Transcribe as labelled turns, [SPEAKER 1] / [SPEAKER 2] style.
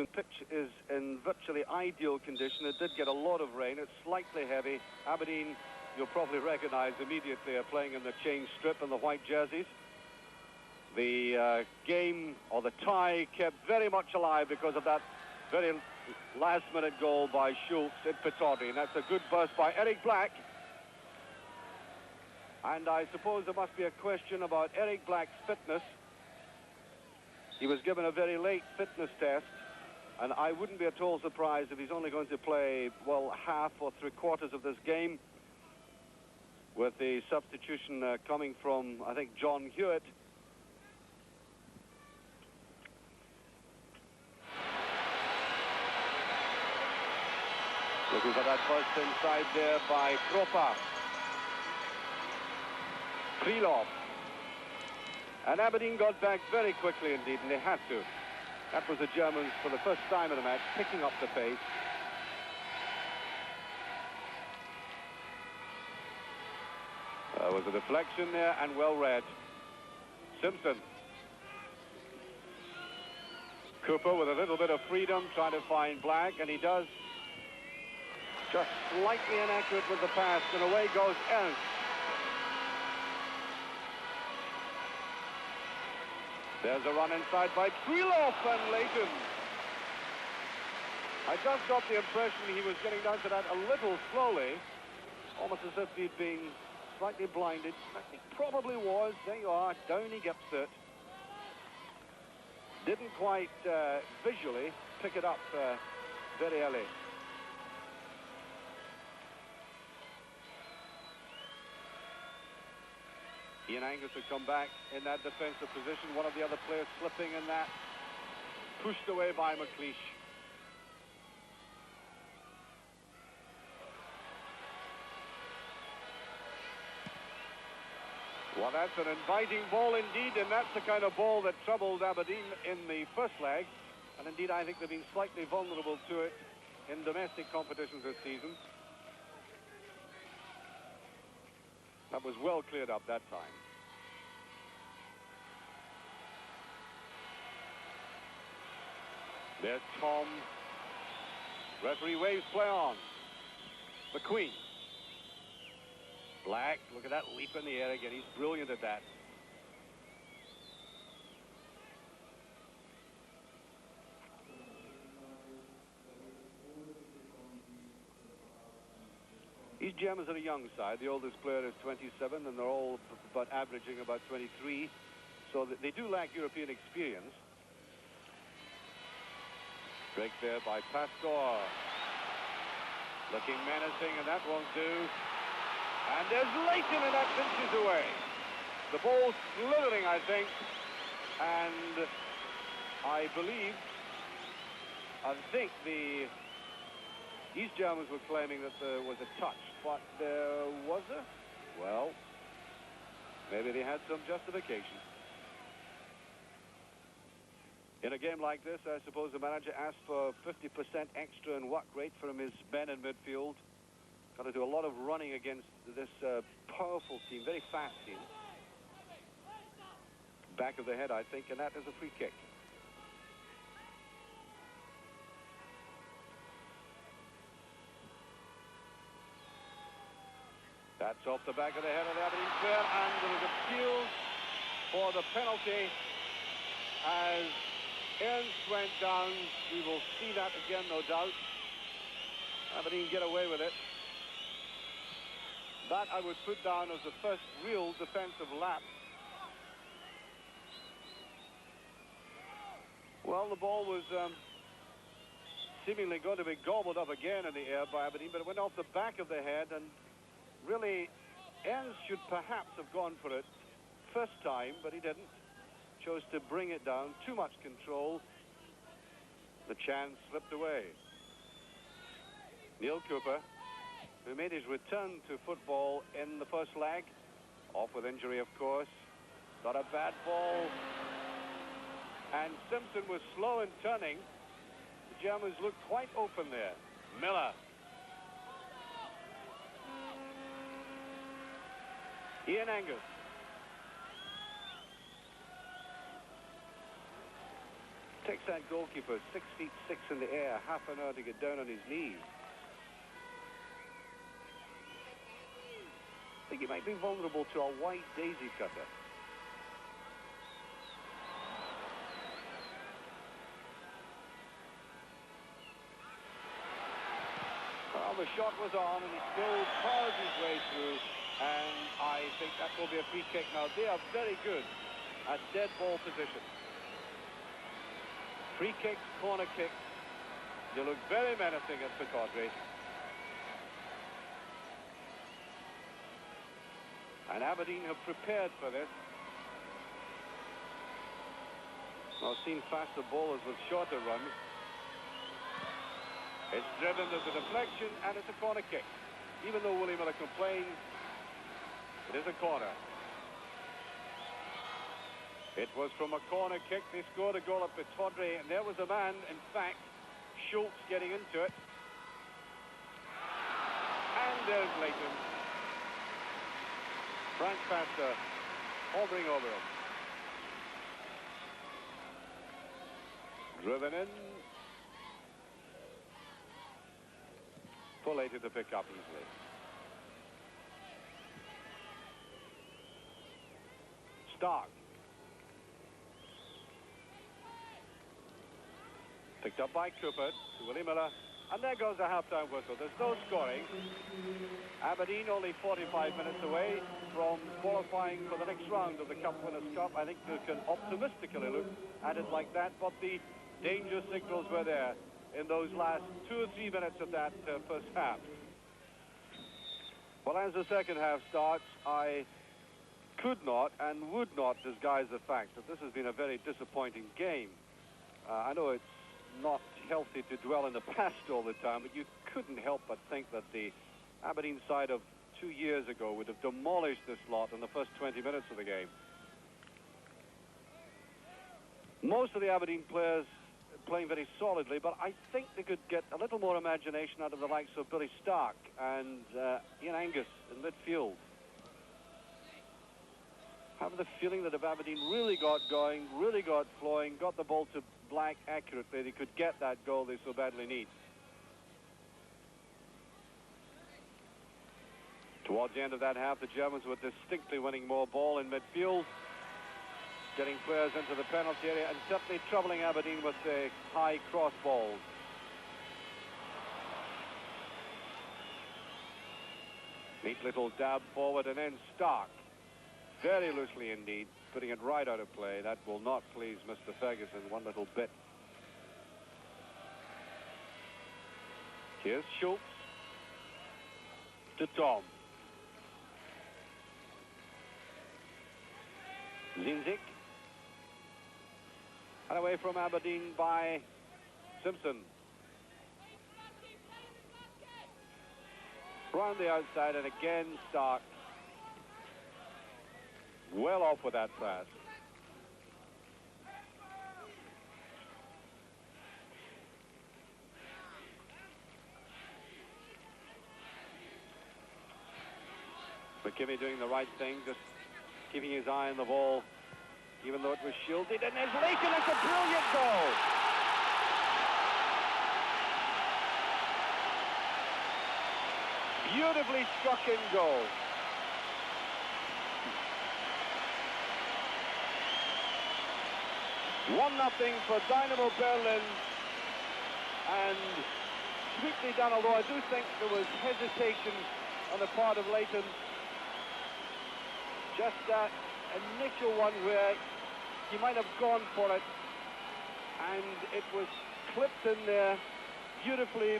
[SPEAKER 1] Stephen, pitch is in virtually ideal condition. It did get a lot of rain. It's slightly heavy. Aberdeen, you'll probably recognise immediately, are playing in the change strip and the white jerseys. The game, or the tie, kept very much alive because of that very last-minute goal by Schulz in Pittodrie. And that's a good burst by Eric Black. And I suppose there must be a question about Eric Black's fitness. He was given a very late fitness test, and I wouldn't be at all surprised if he's only going to play, well, half or three-quarters of this game, with the substitution coming from, I think, John Hewitt. Looking for that first inside there by Trieloff. And Aberdeen got back very quickly indeed, and they had to. That was the Germans, for the first time in the match, picking up the pace. There was a deflection there, and well read. Simpson. Cooper with a little bit of freedom, trying to find Black, and he does. Just slightly inaccurate with the pass, and away goes Ernst. There's a run inside by Trieloff and Leighton. I just got the impression he was getting down to that a little slowly, almost as if he'd been slightly blinded. He probably was. There you are. Down he gets it. Didn't quite visually pick it up very early. Angus had come back in that defensive position. One of the other players slipping in that. Pushed away by McQueen. Well, that's an inviting ball indeed, and that's the kind of ball that troubled Aberdeen in the first leg. And indeed, I think they've been slightly vulnerable to it in domestic competitions this season. That was well cleared up that time. There's Thom. Referee waves play on. McQueen. Black, look at that leap in the air again. He's brilliant at that. These Germans are a young side. The oldest player is 27, and they're all but averaging about 23. So they do lack European experience. Break there by Pastor. Looking menacing, and that won't do. And there's Leighton, and that pinches away. The ball slithering, I think. And I think these Germans were claiming that there was a touch, but there was a... Well, maybe they had some justification. In a game like this, I suppose the manager asked for 50% extra in work rate from his men in midfield. Got to do a lot of running against this powerful team, very fast team. Back of the head, I think, and that is a free kick. That's off the back of the head of the Aberdeen player, and there was appeal for the penalty as Ernst went down. We will see that again, no doubt. Aberdeen get away with it. That I would put down as the first real defensive lapse. Well, the ball was seemingly going to be gobbled up again in the air by Aberdeen, but it went off the back of the head, and really, Ernst should perhaps have gone for it first time, but he didn't. Chose to bring it down. Too much control. The chance slipped away. Neil Cooper, who made his return to football in the first leg, off with injury, of course. Got a bad ball. And Simpson was slow in turning. The Germans looked quite open there. Miller. Angus. Takes that goalkeeper 6 feet 6 in the air, half an hour to get down on his knees. I think he might be vulnerable to a wide daisy cutter. Well, the shot was on, and he still plows his way through, and I think that will be a free kick. Now, they are very good at dead ball position. Free kicks, corner kicks, they look very menacing at Pittodrie. And Aberdeen have prepared for this. I've seen faster bowlers with shorter runs. It's driven, there's a deflection, and it's a corner kick. Even though Willie Miller complains, it is a corner. It was from a corner kick. They scored a goal at Pittodrie, and there was a man, in fact, Schulz, getting into it. And there's Leighton. Frank Pastor hovering over him. Driven in. For Leighton to pick up easily. Stark. Picked up by Cooper to Willie Miller. And there goes the half-time whistle. There's no scoring. Aberdeen only 45 minutes away from qualifying for the next round of the Cup Winners' Cup. I think they can optimistically look at it like that, but the danger signals were there in those last 2 or 3 minutes of that first half. Well, as the second half starts, I could not and would not disguise the fact that this has been a very disappointing game. I know it's not healthy to dwell in the past all the time, but you couldn't help but think that the Aberdeen side of 2 years ago would have demolished this lot in the first 20 minutes of the game. Most of the Aberdeen players playing very solidly, but I think they could get a little more imagination out of the likes of Billy Stark and Angus in midfield. I have the feeling that if Aberdeen really got going, really got flowing, got the ball to Black accurately, they could get that goal they so badly need. Towards the end of that half, the Germans were distinctly winning more ball in midfield, getting players into the penalty area and certainly troubling Aberdeen with the high cross balls. Neat little dab forward, and then Stark, very loosely indeed, putting it right out of play. That will not please Mr. Ferguson one little bit. Here's Schulz to Thom. Zinzik. And away from Aberdeen by Simpson. Round the outside, and again Stark. Well off with that pass. McKimmie doing the right thing, just keeping his eye on the ball, even though it was shielded. And there's Leighton, it's a brilliant goal. Beautifully struck in goal. One nothing for Dynamo Berlin, and sweetly done, although I do think there was hesitation on the part of Leighton. Just that initial one where he might have gone for it, and it was clipped in there beautifully